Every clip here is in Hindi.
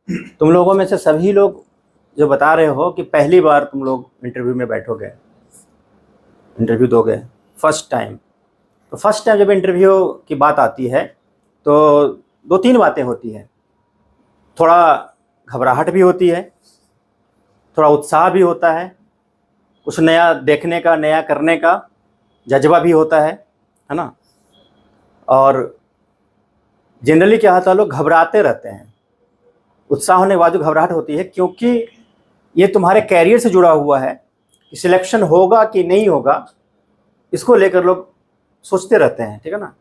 तुम लोगों में से सभी लोग जो बता रहे हो कि पहली बार तुम लोग इंटरव्यू में बैठोगे, इंटरव्यू दोगे फर्स्ट टाइम, तो फर्स्ट टाइम जब इंटरव्यू की बात आती है तो दो तीन बातें होती हैं। थोड़ा घबराहट भी होती है, थोड़ा उत्साह भी होता है, कुछ नया देखने का, नया करने का जज्बा भी होता है ना। और जनरली क्या होता है, लोग घबराते रहते हैं। उत्साह होने के बाद जो घबराहट होती है, क्योंकि ये तुम्हारे कैरियर से जुड़ा हुआ है कि सिलेक्शन होगा कि नहीं होगा, इसको लेकर लोग सोचते रहते हैं, ठीक है ना।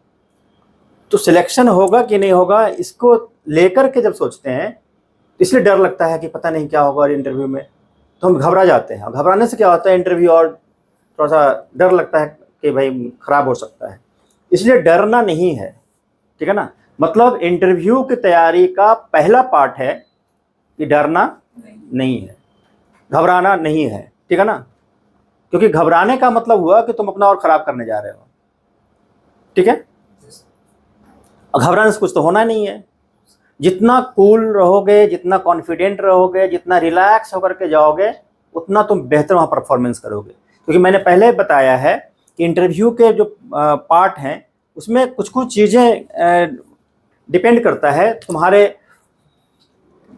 तो सिलेक्शन होगा कि नहीं होगा इसको लेकर के जब सोचते हैं तो इसलिए डर लगता है कि पता नहीं क्या होगा इंटरव्यू में, तो हम घबरा जाते हैं। और घबराने से क्या होता है, इंटरव्यू और थोड़ा सा डर लगता है कि भाई खराब हो सकता है। इसलिए डरना नहीं है, ठीक है ना। मतलब इंटरव्यू की तैयारी का पहला पार्ट है कि डरना नहीं है, घबराना नहीं है, ठीक है ना। क्योंकि घबराने का मतलब हुआ कि तुम अपना और खराब करने जा रहे हो, ठीक है। घबराने से कुछ तो होना नहीं है। जितना कूल रहोगे, जितना कॉन्फिडेंट रहोगे, जितना रिलैक्स होकर के जाओगे, उतना तुम बेहतर वहाँ परफॉर्मेंस करोगे। क्योंकि मैंने पहले बताया है कि इंटरव्यू के जो पार्ट हैं उसमें कुछ कुछ चीज़ें डिपेंड करता है। तुम्हारे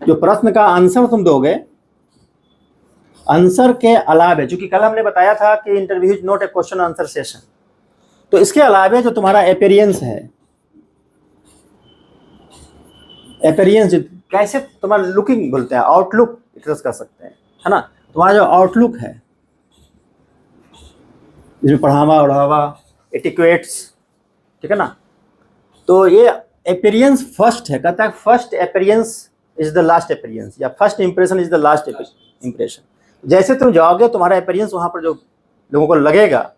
जो प्रश्न का आंसर तुम दोगे, आंसर के अलावे, चूंकि कल हमने बताया था कि interview is not a question answer session, तो इसके अलावे जो तुम्हारा अपीयरेंस है, अपीयरेंस कैसे तुम्हारा लुकिंग बोलते हैं, आउटलुक एक्सप्रेस कर सकते हैं, है ना। तुम्हारा जो आउटलुक है, इसमें पढ़ावा उढ़ावा, एटिक्वेट्स, ठीक है ना। तो ये अपीयरेंस फर्स्ट है। कहता है first appearance is the last appearance, या first impression is the last impression. जैसे तुम जाओगे तुम्हारा अपीयरेंस वहाँ पर जो लोगों को लगेगा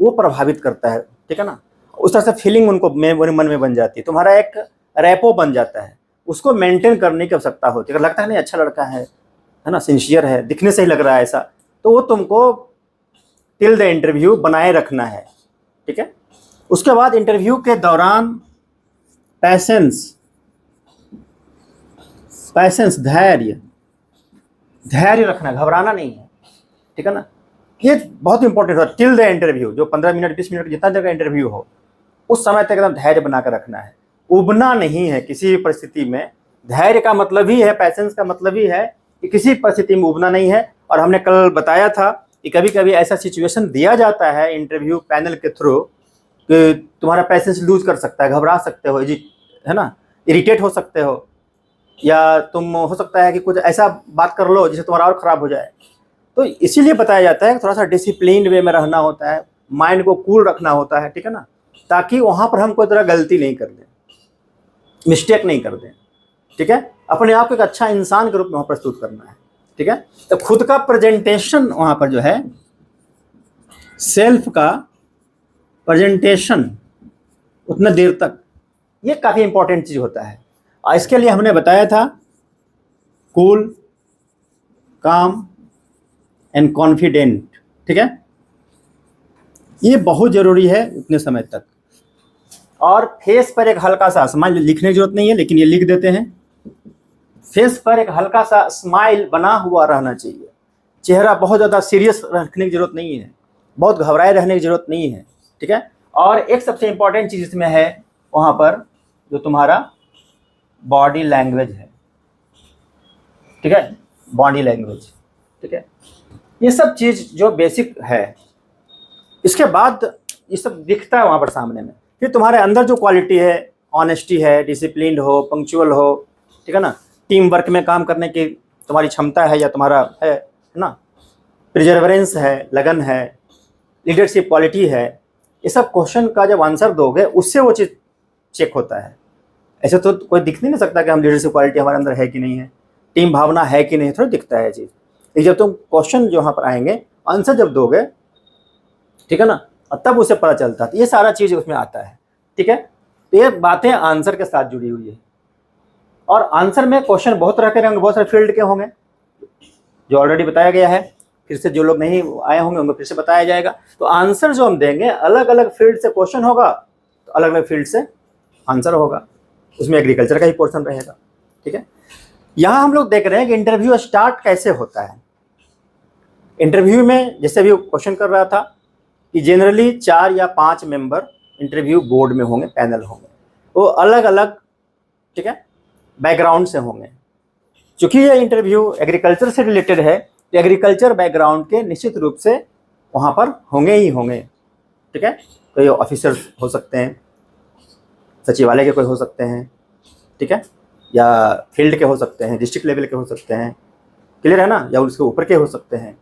वो प्रभावित करता है, ठीक है ना। उस तरह से फीलिंग उनको मन में बन जाती है, तुम्हारा एक रैपो बन जाता है। उसको मेंटेन करने की आवश्यकता होती है। अगर लगता है नहीं अच्छा लड़का है ना, सिंसियर है, दिखने से ही लग रहा है ऐसा, तो वो तुमको टिल द इंटरव्यू बनाए रखना है, ठीक है। उसके बाद इंटरव्यू के दौरान पैसेंस, धैर्य रखना, घबराना नहीं है, ठीक है ना। ये बहुत इंपॉर्टेंट है। टिल द इंटरव्यू, जो 15 मिनट 20 मिनट जितना देर का इंटरव्यू हो, उस समय तक एकदम धैर्य बनाकर रखना है। उबना नहीं है किसी भी परिस्थिति में। धैर्य का मतलब ही है, पैसेंस का मतलब ही है कि किसी परिस्थिति में उबना नहीं है। और हमने कल बताया था कि कभी कभी ऐसा सिचुएशन दिया जाता है इंटरव्यू पैनल के थ्रू कि तुम्हारा पैसेंस लूज कर सकता है, घबरा सकते हो, है ना, इरिटेट हो सकते हो, या तुम हो सकता है कि कुछ ऐसा बात कर लो जिससे तुम्हारा और ख़राब हो जाए। तो इसीलिए बताया जाता है कि थोड़ा सा डिसिप्लिन्ड वे में रहना होता है, माइंड को कूल रखना होता है, ठीक है ना, ताकि वहाँ पर हम कोई तरह गलती नहीं कर दें, मिस्टेक नहीं कर दें, ठीक है। अपने आप को एक अच्छा इंसान के रूप में वहाँ प्रस्तुत करना है, ठीक है। तो खुद का प्रेजेंटेशन वहाँ पर जो है, सेल्फ का प्रेजेंटेशन उतना देर तक, ये काफ़ी इंपॉर्टेंट चीज़ होता है। और इसके लिए हमने बताया था कूल, काम एंड कॉन्फिडेंट, ठीक है। ये बहुत ज़रूरी है उतने समय तक। और फेस पर एक हल्का सा स्माइल, लिखने की जरूरत नहीं है लेकिन ये लिख देते हैं, फेस पर एक हल्का सा स्माइल बना हुआ रहना चाहिए। चेहरा बहुत ज़्यादा सीरियस रखने की जरूरत नहीं है, बहुत घबराए रहने की जरूरत नहीं है, ठीक है। और एक सबसे इम्पॉर्टेंट चीज़ इसमें है वहाँ पर जो तुम्हारा बॉडी लैंग्वेज है, ठीक है, बॉडी लैंग्वेज, ठीक है। ये सब चीज़ जो बेसिक है, इसके बाद ये सब दिखता है वहाँ पर सामने में। फिर तुम्हारे अंदर जो क्वालिटी है, ऑनेस्टी है, डिसिप्लिन्ड हो, पंक्चुअल हो, ठीक है ना, टीम वर्क में काम करने की तुम्हारी क्षमता है या तुम्हारा है ना, प्रिजर्वेंस है, लगन है, लीडरशिप क्वालिटी है। ये सब क्वेश्चन का जब आंसर दोगे उससे वो चीज़ चेक होता है। ऐसे तो कोई दिख नहीं सकता कि हम लीडरशिप क्वालिटी हमारे अंदर है कि नहीं है, टीम भावना है कि नहीं, थोड़ा दिखता है चीज़। लेकिन जब तुम क्वेश्चन जो यहाँ पर आएंगे, आंसर जब दोगे, ठीक है ना, तब उसे पता चलता है। तो ये सारा चीज़ उसमें आता है, ठीक है। तो ये बातें आंसर के साथ जुड़ी हुई है। और आंसर में क्वेश्चन बहुत तरह के होंगे, बहुत सारे फील्ड के होंगे जो ऑलरेडी बताया गया है। फिर से जो लोग नहीं आए होंगे उनको फिर से बताया जाएगा। तो आंसर जो हम देंगे, अलग अलग फील्ड से क्वेश्चन होगा तो अलग अलग फील्ड से आंसर होगा। उसमें एग्रीकल्चर का ही पोर्शन रहेगा, ठीक है। यहां हम लोग देख रहे हैं कि इंटरव्यू स्टार्ट कैसे होता है। इंटरव्यू में जैसे अभी क्वेश्चन कर रहा था कि जनरली 4 या 5 मेंबर इंटरव्यू बोर्ड में होंगे, पैनल होंगे, वो अलग अलग, ठीक है, बैकग्राउंड से होंगे। चूंकि ये इंटरव्यू एग्रीकल्चर से रिलेटेड है तो एग्रीकल्चर बैकग्राउंड के निश्चित रूप से वहाँ पर होंगे ही होंगे, ठीक है। कोई ऑफिसर्स हो सकते हैं, सचिवालय के कोई हो सकते हैं, ठीक है, या फील्ड के हो सकते हैं, डिस्ट्रिक्ट लेवल के हो सकते हैं, क्लियर है ना, या उसके ऊपर के हो सकते हैं,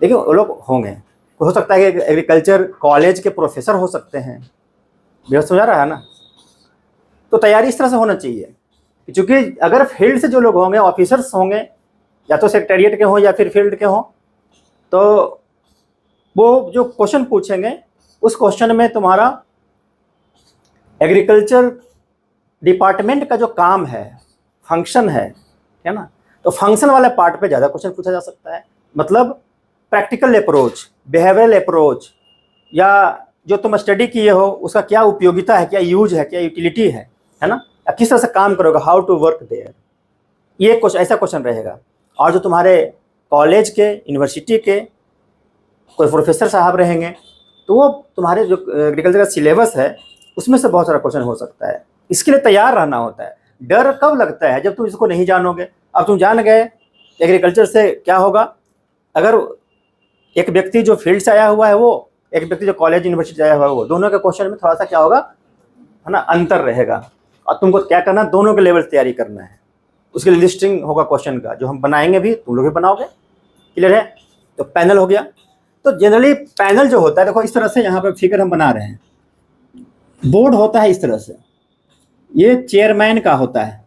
लेकिन वो लोग होंगे। हो सकता है कि एग्रीकल्चर कॉलेज के प्रोफेसर हो सकते हैं, व्यवस्था समझा रहा है ना। तो तैयारी इस तरह से होना चाहिए, क्योंकि अगर फील्ड से जो लोग होंगे, ऑफिसर्स होंगे, या तो सेक्रेटेरिएट के हों या फिर फील्ड के हों, तो वो जो क्वेश्चन पूछेंगे उस क्वेश्चन में तुम्हारा एग्रीकल्चर डिपार्टमेंट का जो काम है, फंक्शन है ना, तो फंक्शन वाले पार्ट पे ज़्यादा क्वेश्चन पूछा जा सकता है। मतलब प्रैक्टिकल अप्रोच, बिहेवियरल अप्रोच, या जो तुम स्टडी किए हो उसका क्या उपयोगिता है, क्या यूज है, क्या यूटिलिटी है ना, या किस तरह से काम करोगे, हाउ टू वर्क देयर, ये कुछ ऐसा क्वेश्चन रहेगा। और जो तुम्हारे कॉलेज के, यूनिवर्सिटी के कोई प्रोफेसर साहब रहेंगे तो वो तुम्हारे जो एग्रीकल्चर का सिलेबस है उसमें से बहुत सारा क्वेश्चन हो सकता है। इसके लिए तैयार रहना होता है। डर कब लगता है? जब तुम इसको नहीं जानोगे। अब तुम जान गए एग्रीकल्चर से क्या होगा, अगर एक व्यक्ति जो फील्ड से आया हुआ है वो, एक व्यक्ति जो कॉलेज यूनिवर्सिटी से आया हुआ है वो, दोनों के क्वेश्चन में थोड़ा सा क्या होगा, है ना, अंतर रहेगा। और तुमको क्या करना, दोनों के लेवल तैयारी करना है। उसके लिए लिस्टिंग होगा क्वेश्चन का, जो हम बनाएंगे भी, तुम लोग भी बनाओगे, क्लियर है। तो पैनल हो गया। तो जनरली पैनल जो होता है, देखो इस तरह से यहाँ पर फिगर हम बना रहे हैं, बोर्ड होता है इस तरह से, ये चेयरमैन का होता है,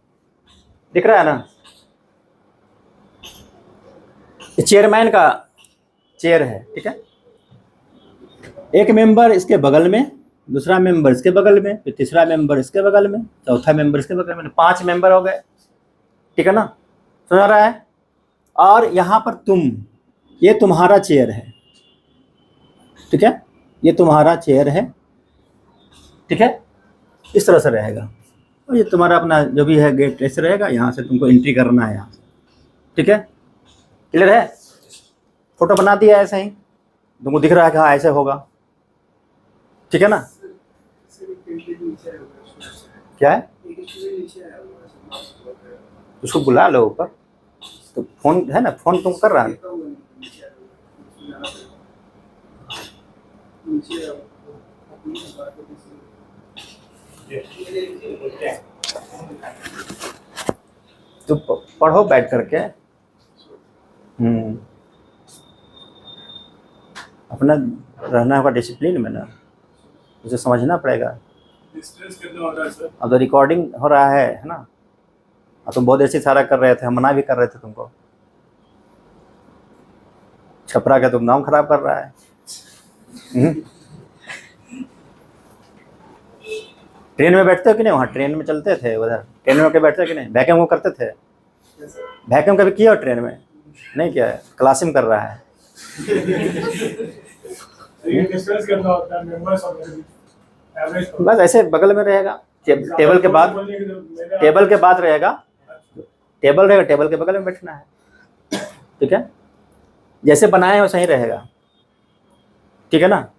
दिख रहा है ना, ये चेयरमैन का चेयर है, ठीक है। एक मेंबर इसके बगल में, दूसरा मेंबर इसके बगल में, फिर तीसरा मेंबर इसके बगल में, चौथा मेंबर इसके बगल में, 5 मेंबर हो गए, ठीक है ना, सुना रहा है। और यहाँ पर तुम, ये तुम्हारा चेयर है, ठीक है, ये तुम्हारा चेयर है, ठीक है, इस तरह से रहेगा। और ये तुम्हारा अपना जो भी है गेट ऐसे रहेगा, यहाँ से तुमको एंट्री करना है यहाँ से, ठीक है, क्लियर है। फोटो बना दिया ऐसे ही, तुमको दिख रहा है कि हाँ ऐसे होगा, ठीक है ना। क्या है, उसको बुला लो ऊपर, तो फोन है ना, फोन तुम कर रहा है। तो पढ़ो बैठ करके, अपना रहना होगा डिसिप्लिन में ना, उसे समझना पड़ेगा। अब तो रिकॉर्डिंग हो रहा है ना। अब तुम बहुत ऐसे इशारा कर रहे थे, हम मना भी कर रहे थे तुमको। छपरा का तुम नाम खराब कर रहा है। ट्रेन में बैठते हो कि नहीं? वहाँ ट्रेन में चलते थे, उधर ट्रेन में बैठते हो कि नहीं? वैक्यूम वो करते थे? वैक्यूम कभी किया हो ट्रेन में? नहीं किया है, क्लास में कर रहा है। बस ऐसे बगल में रहेगा, टेबल के बाद, टेबल के बाद रहेगा, टेबल रहेगा, टेबल के बगल में बैठना है, ठीक है। जैसे बनाए हो सही रहेगा, ठीक है ना।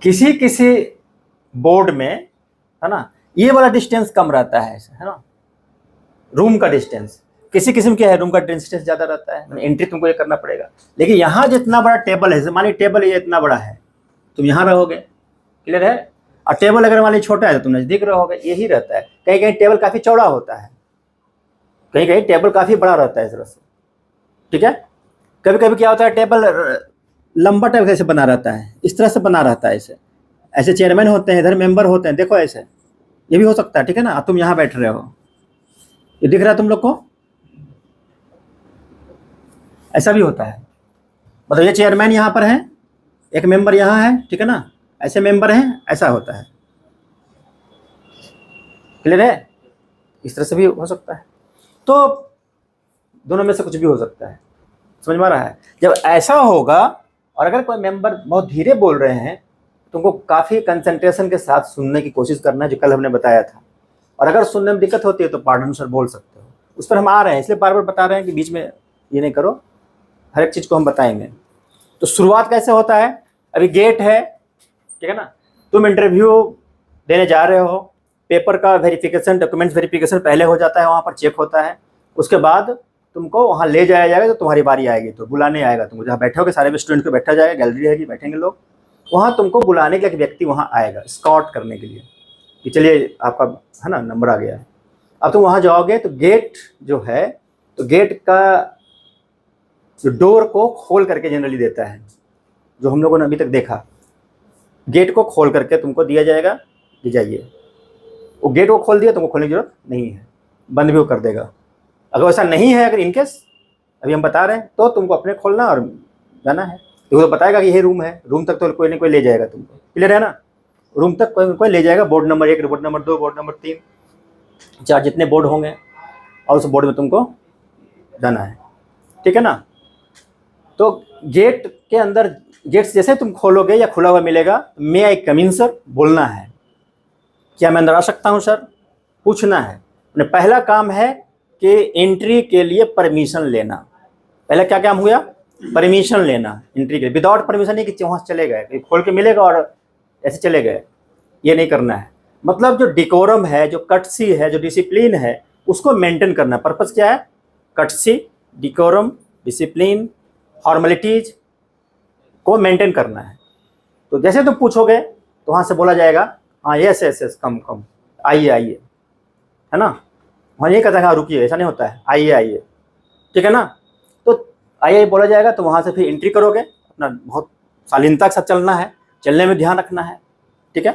किसी किसी बोर्ड में, है ना, ये वाला डिस्टेंस कम रहता है ना, रूम का डिस्टेंस। किसी किस्म के है रूम का डिस्टेंस ज़्यादा रहता है, एंट्री तुमको ये करना पड़ेगा। लेकिन यहाँ जितना बड़ा टेबल है, मान ली टेबल ये इतना बड़ा है, तुम यहाँ रहोगे, क्लियर है। और टेबल अगर मान ली छोटा है तो तुम नज़दीक रहोगे, यही रहता है। कहीं कहीं टेबल काफ़ी चौड़ा होता है, कहीं कहीं टेबल काफ़ी बड़ा रहता है इस तरह से, ठीक है। कभी कभी क्या होता है, टेबल लंबा टाइप कैसे बना रहता है, इस तरह से बना रहता है, ऐसे ऐसे चेयरमैन होते हैं, इधर मेंबर होते हैं, देखो ऐसे, ये भी हो सकता है, ठीक है ना। तुम यहाँ बैठ रहे हो, ये दिख रहा है तुम लोग को, ऐसा भी होता है। मतलब ये चेयरमैन यहाँ पर है, एक मेंबर यहाँ है, ठीक है ना, ऐसे मेंबर हैं, ऐसा होता है, क्लियर है। इस तरह से भी हो सकता है। तो दोनों में से कुछ भी हो सकता है, समझ में आ रहा है। जब ऐसा होगा और अगर कोई मेंबर बहुत धीरे बोल रहे हैं, तुमको काफ़ी कंसंट्रेशन के साथ सुनने की कोशिश करना है, जो कल हमने बताया था। और अगर सुनने में दिक्कत होती है तो पार्डन सर बोल सकते हो। उस पर हम आ रहे हैं, इसलिए बार बार बता रहे हैं कि बीच में ये नहीं करो, हर एक चीज़ को हम बताएंगे। तो शुरुआत कैसे होता है, अभी गेट है, ठीक है ना, तुम इंटरव्यू देने जा रहे हो, पेपर का वेरिफिकेशन, डॉक्यूमेंट्स वेरिफिकेशन पहले हो जाता है, वहाँ पर चेक होता है, उसके बाद तुमको वहाँ ले जाया जाएगा, तो तुम्हारी बारी आएगी तो बुलाने आएगा तुमको, जहाँ बैठोगे सारे स्टूडेंट को बैठा जाएगा, गैलरी रहेगी, बैठेंगे लोग, वहाँ तुमको बुलाने के लिए एक व्यक्ति वहाँ आएगा स्कॉट करने के लिए कि चलिए आपका है ना नंबर आ गया है। अब तुम वहाँ जाओगे तो गेट जो है, तो गेट का जो डोर को खोल करके जनरली देता है, जो हम लोगों ने अभी तक देखा, गेट को खोल करके तुमको दिया जाएगा कि जाइए। वो गेट को खोल दिया, तुमको खोलने की जरूरत नहीं है, बंद भी वो कर देगा। अगर ऐसा नहीं है, अगर इनकेस अभी हम बता रहे हैं, तो तुमको अपने खोलना और जाना है। तो वो बताएगा कि ये रूम है, रूम तक तो कोई ना कोई ले जाएगा तुमको, क्लियर है ना, रूम तक कोई ले जाएगा, board number 1, board number 2, board number 3, 4 जितने बोर्ड होंगे, और उस बोर्ड में तुमको जाना है, ठीक है ना। तो गेट के अंदर, गेट जैसे तुम खोलोगे या खुला हुआ मिलेगा, मे आई कम इन सर बोलना है, क्या मैं अंदर आ सकता हूँ सर, पूछना है। पहला काम है कि एंट्री के लिए परमिशन लेना। पहला क्या काम हुआ, परमिशन लेना एंट्री के लिए। विदाउट परमिशन नहीं कि वहाँ चले गए, खोल के मिलेगा और ऐसे चले गए, ये नहीं करना है। मतलब जो डिकोरम है, जो कटसी है, जो डिसिप्लिन है, उसको मेंटेन करना। पर्पस क्या है, कटसी, डिकोरम, डिसिप्लिन, फॉर्मेलिटीज को मेंटेन करना है। तो जैसे तुम पूछोगे तो वहाँ से बोला जाएगा हाँ यस यस यस, कम कम, आइए आइए, है ना। वहाँ ये कहता है हाँ रुकिए, ऐसा नहीं होता है, आइए आइए, ठीक है ना। तो आइए बोला जाएगा, तो वहाँ से फिर एंट्री करोगे। अपना बहुत शालीनता के साथ चलना है, चलने में ध्यान रखना है, ठीक है,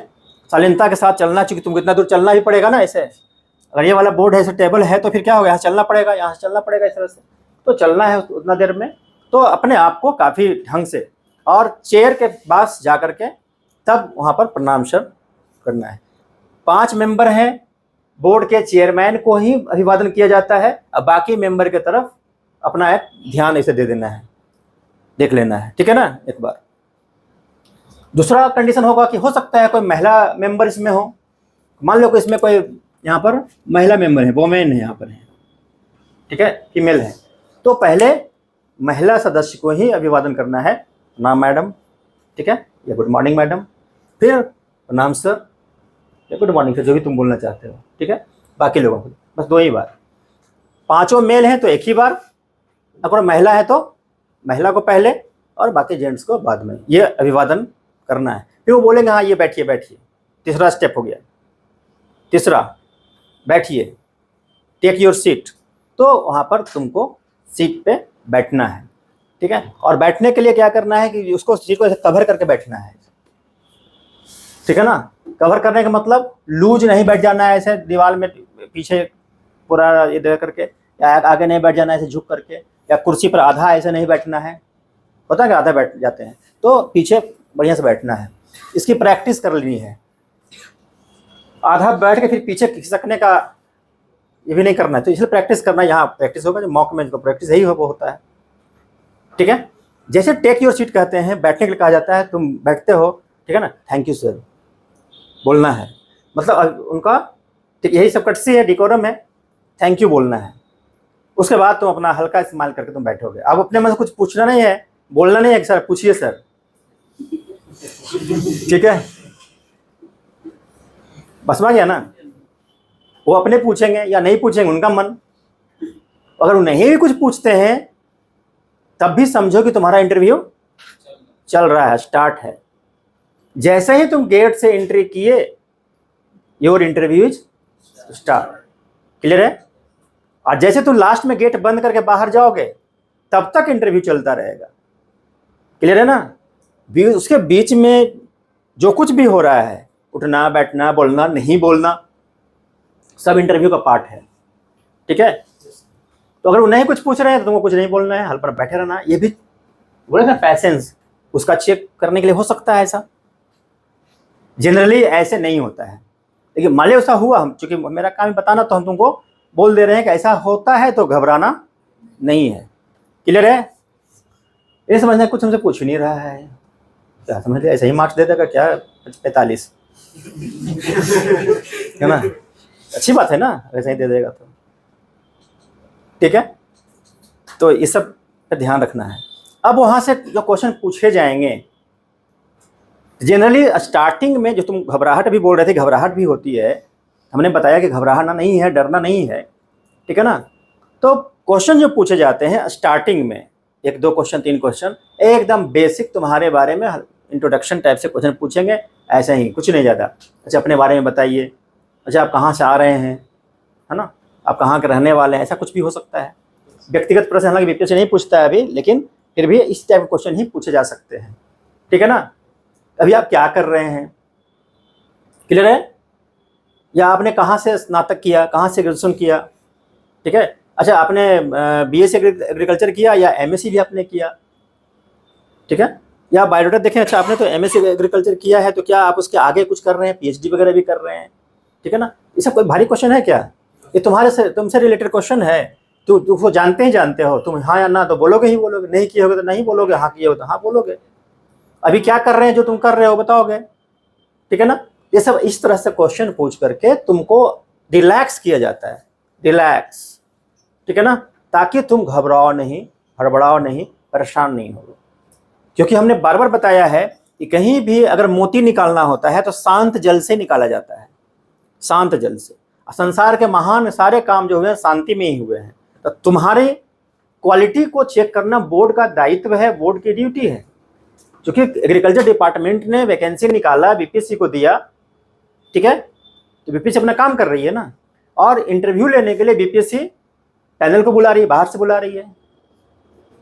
शालीनता के साथ चलना, चूँकि तुमको इतना दूर चलना भी पड़ेगा ना। ऐसे अगर ये वाला बोर्ड है, ऐसे टेबल है, तो फिर क्या होगा, यहाँ चलना पड़ेगा, यहाँ से चलना पड़ेगा, इस तरह से तो चलना है उतना देर में। तो अपने आप को काफ़ी ढंग से और चेयर के पास जा कर के तब वहाँ पर प्रणाम सर करना है। 5 मेंबर हैं, बोर्ड के चेयरमैन को ही अभिवादन किया जाता है, अब बाकी मेंबर की तरफ अपना एक ध्यान ऐसे दे देना है, देख लेना है, ठीक है ना। एक बार दूसरा कंडीशन होगा कि हो सकता है कोई महिला मेंबर इसमें हो, मान लो कि इसमें कोई यहाँ पर महिला मेंबर है, वोमेन है यहाँ पर है, ठीक है, फीमेल है, तो पहले महिला सदस्य को ही अभिवादन करना है, प्रणाम मैडम, ठीक है, या गुड मॉर्निंग मैडम, फिर प्रणाम सर या गुड मॉर्निंग सर, जो भी तुम बोलना चाहते हो, ठीक है। बाकी लोगों को बस 2 ही बार। 5 मेल हैं तो 1 ही बार, अगर महिला है तो महिला को पहले और बाकी जेंट्स को बाद में ये अभिवादन करना है। फिर वो बोलेंगे हाँ ये बैठिए बैठिए, तीसरा स्टेप हो गया। तीसरा, बैठिए, टेक योर सीट, तो वहाँ पर तुमको सीट पे बैठना है, ठीक है। और बैठने के लिए क्या करना है कि उसको सीट को कवर करके बैठना है, ठीक है ना। कवर करने का मतलब लूज नहीं बैठ जाना है ऐसे दीवार में पीछे पूरा ये दे करके, या आगे नहीं बैठ जाना है ऐसे झुक करके, या कुर्सी पर आधा ऐसे नहीं बैठना है, पता है कि आधा बैठ जाते हैं, तो पीछे बढ़िया से बैठना है। इसकी प्रैक्टिस कर लेनी है। आधा बैठ के फिर पीछे खिसकने का ये भी नहीं करना है, तो इसलिए प्रैक्टिस करना, यहाँ प्रैक्टिस होगा, जो मॉक में जो प्रैक्टिस यही वो होता है, ठीक है। जैसे टेक योर सीट कहते हैं, बैठने के लिए कहा जाता है, तुम बैठते हो, ठीक है ना, थैंक यू सर बोलना है, मतलब उनका ठीक यही सब कटसी है, डिकोरम है, थैंक यू बोलना है। उसके बाद तुम अपना हल्का इस्तेमाल करके तुम बैठोगे। अब अपने मन से कुछ पूछना नहीं है, बोलना नहीं है कि सर पूछिए सर, ठीक है, बस में गया ना। वो अपने पूछेंगे या नहीं पूछेंगे उनका मन, अगर वो नहीं भी कुछ पूछते हैं तब भी समझो कि तुम्हारा इंटरव्यू चल रहा है, स्टार्ट है। जैसे ही तुम गेट से एंट्री किए, your interview is start, clear है। और जैसे तुम लास्ट में गेट बंद करके बाहर जाओगे तब तक इंटरव्यू चलता रहेगा, क्लियर है ना। उसके बीच में जो कुछ भी हो रहा है, उठना बैठना बोलना नहीं बोलना, सब इंटरव्यू का पार्ट है, ठीक है। तो अगर वो नहीं कुछ पूछ रहे हैं तो तुमको कुछ नहीं बोलना है, हल पर बैठे रहना। ये भी बोले ना पैसेंस, उसका चेक करने के लिए हो सकता है ऐसा, जनरली ऐसे नहीं होता है, लेकिन मान लो ऐसा हुआ, हम चूंकि मेरा काम बताना, तो हम तुमको बोल दे रहे हैं कि ऐसा होता है तो घबराना नहीं है, क्लियर है। ये समझना कुछ हमसे पूछ नहीं रहा है, क्या समझ लिया, ऐसे ही मार्क्स दे देगा क्या 45, है ना। अच्छी बात है ना, वैसे ही दे देगा तो ठीक है। तो ये सब पे ध्यान रखना है। अब वहाँ से जो क्वेश्चन पूछे जाएंगे, जनरली स्टार्टिंग में जो तुम घबराहट भी बोल रहे थे, घबराहट भी होती है, हमने बताया कि घबराना नहीं है, डरना नहीं है, ठीक है ना। तो क्वेश्चन जो पूछे जाते हैं स्टार्टिंग में, 1-2 क्वेश्चन 3 क्वेश्चन एकदम बेसिक तुम्हारे बारे में इंट्रोडक्शन टाइप से क्वेश्चन पूछेंगे, ऐसा ही, कुछ नहीं ज़्यादा। अच्छा अपने बारे में बताइए, अच्छा आप कहाँ से आ रहे हैं, है ना, आप कहाँ के रहने वाले हैं, ऐसा कुछ भी हो सकता है। व्यक्तिगत प्रश्न हालांकि बीपीएससी नहीं पूछता है अभी, लेकिन फिर भी इस टाइप के क्वेश्चन ही पूछे जा सकते हैं, ठीक है ना। अभी आप क्या कर रहे हैं, क्लियर है, या आपने कहाँ से स्नातक किया, कहाँ से ग्रेजुएशन किया, ठीक है। अच्छा आपने बीएससी एग्रीकल्चर किया या एमएससी भी आपने किया, ठीक है, या बायोडाटा देखें, अच्छा आपने तो एमएससी एग्रीकल्चर किया है, तो क्या आप उसके आगे कुछ कर रहे हैं, पीएचडी वगैरह भी कर रहे हैं, ठीक है ना। ये सब कोई भारी क्वेश्चन है क्या, ये तुम्हारे से तुमसे रिलेटेड क्वेश्चन है, तो वो जानते ही जानते हो तुम, हाँ या ना तो बोलोगे ही बोलोगे, नहीं किए होगे तो नहीं बोलोगे, हाँ किए हो तो हाँ बोलोगे। अभी क्या कर रहे हैं जो तुम कर रहे हो बताओगे, ठीक है ना। ये सब इस तरह से क्वेश्चन पूछ करके तुमको रिलैक्स किया जाता है, रिलैक्स, ठीक है ना, ताकि तुम घबराओ नहीं, हड़बड़ाओ नहीं, परेशान नहीं हो। क्योंकि हमने बार बार बताया है कि कहीं भी अगर मोती निकालना होता है तो शांत जल से निकाला जाता है, शांत जल से। संसार के महान सारे काम जो हुए हैं शांति में ही हुए हैं। तो तुम्हारे क्वालिटी को चेक करना बोर्ड का दायित्व है, बोर्ड की ड्यूटी है। क्योंकि एग्रीकल्चर डिपार्टमेंट ने वैकेंसी निकाला, बीपीएससी को दिया, ठीक है, तो बीपीएससी अपना काम कर रही है ना, और इंटरव्यू लेने के लिए बीपीएससी पैनल को बुला रही है, बाहर से बुला रही है।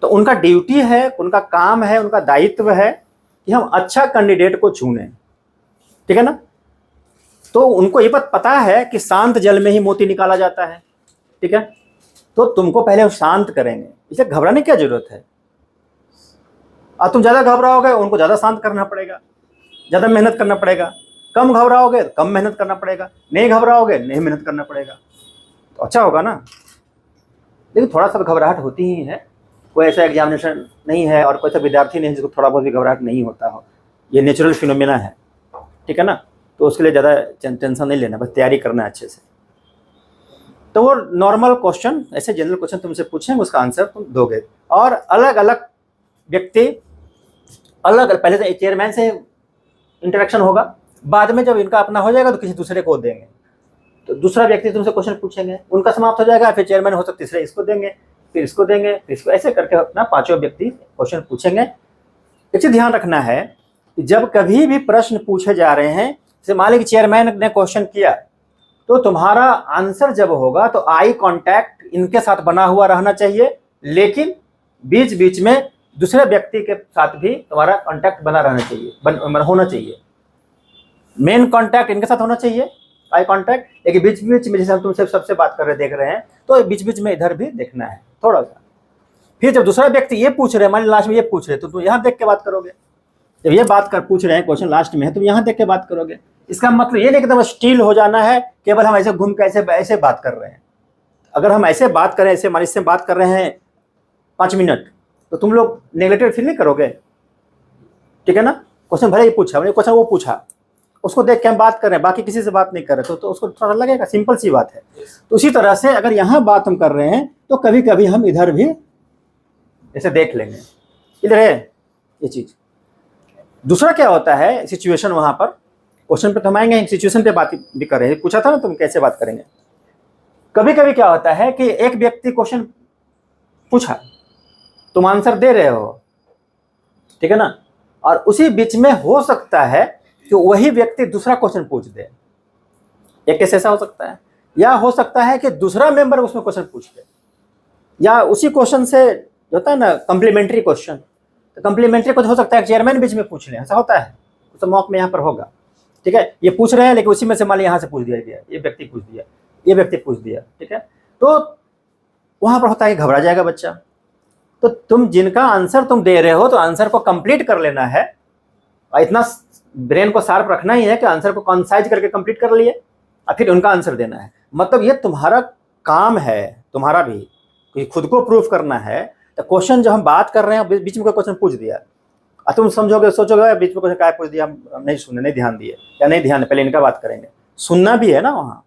तो उनका ड्यूटी है, उनका काम है, उनका दायित्व है कि हम अच्छा कैंडिडेट को चुनें, ठीक है ना। तो उनको ये पता है कि शांत जल में ही मोती निकाला जाता है, ठीक है। तो तुमको पहले शांत करेंगे, इसे घबराने की क्या जरूरत है। अब तुम ज़्यादा घबराओगे उनको ज़्यादा शांत करना पड़ेगा, ज़्यादा मेहनत करना पड़ेगा। कम घबराओगे तो कम मेहनत करना पड़ेगा, नहीं घबराओगे नहीं मेहनत करना पड़ेगा, तो अच्छा होगा ना। लेकिन थोड़ा सा घबराहट होती ही है, कोई ऐसा एग्जामिनेशन नहीं है और कोई ऐसा विद्यार्थी नहीं है जिसको थोड़ा बहुत भी घबराहट नहीं होता हो, ये नेचुरल फिनोमेना है, ठीक है ना। तो उसके लिए ज़्यादा टेंशन नहीं लेना, बस तैयारी करना है अच्छे से। तो वो नॉर्मल क्वेश्चन, ऐसे जनरल क्वेश्चन तुमसे पूछेंगे, उसका आंसर तुम दोगे। और अलग अलग व्यक्ति अलग, पहले तो चेयरमैन से इंटरेक्शन होगा, बाद में जब इनका अपना हो जाएगा तो किसी दूसरे को देंगे, तो दूसरा व्यक्ति तुमसे क्वेश्चन पूछेंगे, उनका समाप्त हो जाएगा, फिर चेयरमैन हो सकता तीसरे इसको देंगे, फिर इसको देंगे, फिर इसको, ऐसे करके अपना 5 व्यक्ति क्वेश्चन पूछेंगे। एक चीज ध्यान रखना है कि जब कभी भी प्रश्न पूछे जा रहे हैं, जैसे मान लीजिए चेयरमैन ने क्वेश्चन किया, तो तुम्हारा आंसर जब होगा तो आई कांटेक्ट इनके साथ बना हुआ रहना चाहिए, लेकिन बीच बीच में दूसरे व्यक्ति के साथ भी तुम्हारा कांटेक्ट बना रहना चाहिए, होना चाहिए। मेन कांटेक्ट इनके साथ होना चाहिए, आई कांटेक्ट, लेकिन बीच बीच में जैसे हम तुमसे सबसे बात कर रहे देख रहे हैं, तो बीच बीच में इधर भी देखना है थोड़ा सा। फिर जब दूसरा व्यक्ति ये पूछ रहे हैं, मान ली लास्ट में ये पूछ रहे, तो तुम यहाँ देख के बात करोगे। जब ये बात कर पूछ रहे हैं, क्वेश्चन लास्ट में है, तुम यहाँ देख के बात करोगे। इसका मतलब ये नहीं कि एकदम स्टील हो जाना है, केवल हम ऐसे घूम के ऐसे बात कर रहे हैं। अगर हम ऐसे बात करें, ऐसे मान इससे बात कर रहे हैं 5 मिनट, तो तुम लोग नेगलेक्टेड फील नहीं करोगे, ठीक है ना। क्वेश्चन भले ही पूछा, क्वेश्चन वो पूछा, उसको देख के हम बात कर रहे हैं, बाकी किसी से बात नहीं कर रहे, तो उसको थोड़ा लगेगा, सिंपल सी बात है। तो उसी तरह से अगर यहाँ बात हम कर रहे हैं, तो कभी कभी हम इधर भी ऐसे देख लेंगे, इधर है ये चीज। दूसरा क्या होता है, सिचुएशन, वहां पर क्वेश्चन पे तो हम आएंगे, सिचुएशन पे बात भी कर रहे हैं, पूछा था ना तुम कैसे बात करेंगे। कभी कभी क्या होता है कि एक व्यक्ति क्वेश्चन पूछा, तुम आंसर दे रहे हो, ठीक है ना, और उसी बीच में हो सकता है कि वही व्यक्ति दूसरा क्वेश्चन पूछ दे। एक केस ऐसा हो सकता है, या हो सकता है कि दूसरा मेंबर उसमें क्वेश्चन पूछ दे, या उसी क्वेश्चन से जो होता है ना कम्प्लीमेंट्री क्वेश्चन, तो कम्प्लीमेंट्री क्वेश्चन हो सकता है चेयरमैन बीच में पूछ ले, ऐसा होता है, तो मॉक में यहाँ पर होगा, ठीक है। ये पूछ रहे हैं लेकिन उसी में से मान ली यहाँ से पूछ दिया गया, ये व्यक्ति पूछ दिया, ये व्यक्ति पूछ दिया, ठीक है। तो वहाँ पर होता है घबरा जाएगा बच्चा। तो तुम जिनका आंसर तुम दे रहे हो, तो आंसर को कंप्लीट कर लेना है, और इतना ब्रेन को शार्प रखना ही है कि आंसर को कंसाइज करके कंप्लीट कर लिए और फिर उनका आंसर देना है। मतलब ये तुम्हारा काम है, तुम्हारा भी खुद को प्रूफ करना है। तो क्वेश्चन जो हम बात कर रहे हैं, बीच में कोई क्वेश्चन पूछ दिया और तुम समझोगे, सोचोगे बीच में क्वेश्चन क्या पूछ दिया, हम नहीं सुने, नहीं ध्यान दिए, या नहीं ध्यान, पहले इनका बात करेंगे। सुनना भी है ना वहाँ,